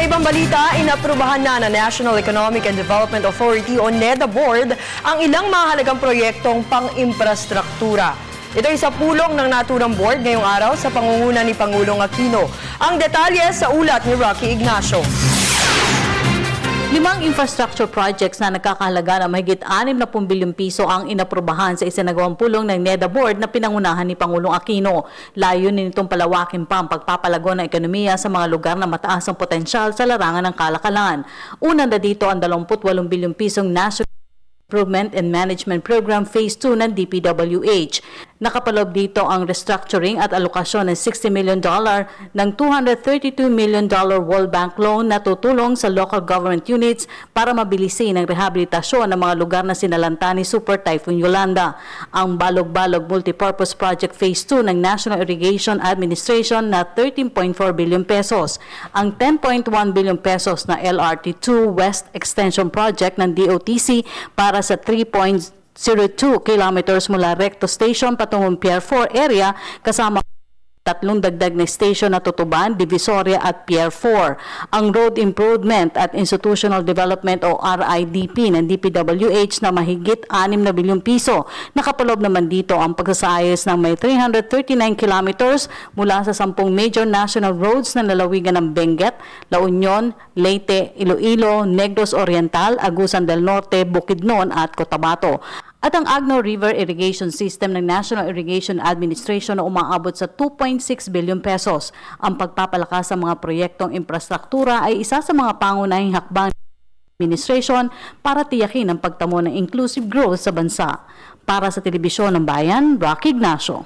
Sa ibang balita, inaprubahan na ng National Economic and Development Authority o NEDA Board ang ilang mahalagang proyektong pang-imprastruktura. Ito ay sa pulong ng naturang board ngayong araw sa pangunguna ni Pangulong Aquino. Ang detalye sa ulat ni Rocky Ignacio. 5 infrastructure projects na nagkakahalaga ng mahigit 60 bilyong piso ang inaprubahan sa isinagawang pulong ng NEDA Board na pinangunahan ni Pangulong Aquino. Layunin nitong palawakin pa ang pagpapalago ng ekonomiya sa mga lugar na mataas ang potensyal sa larangan ng kalakalan. Una na dito ang 28 bilyong pisong National Improvement and Management Program Phase 2 ng DPWH. Nakapaloob dito ang restructuring at alokasyon ng $60 million ng $232 million World Bank loan na tutulong sa local government units para mabilisin ang rehabilitasyon ng mga lugar na sinalanta ni Super Typhoon Yolanda. Ang Balog-Balog Multipurpose Project Phase 2 ng National Irrigation Administration na 13.4 billion pesos. Ang 10.1 billion pesos na LRT2 West Extension Project ng DOTC para sa 3.02 kilometers mula Recto Station patungong Pier 4 area kasama 3 dagdag na station na Tutuban, Divisoria at Pier 4. Ang Road Improvement at Institutional Development o RIDP ng DPWH na mahigit 6 na bilyong piso. Nakapaloob naman dito ang pagsasayos ng may 339 kilometers mula sa 10 major national roads na lalawigan ng Benguet, La Union, Leyte, Iloilo, Negros Oriental, Agusan del Norte, Bukidnon at Cotabato. At ang Agno River Irrigation System ng National Irrigation Administration na umaabot sa 2.6 billion pesos. Ang pagpapalakas sa mga proyektong infrastruktura ay isa sa mga pangunahing hakbang ng administration para tiyakin ang pagtamo ng inclusive growth sa bansa. Para sa Telebisyon ng Bayan, Rocky Ignacio.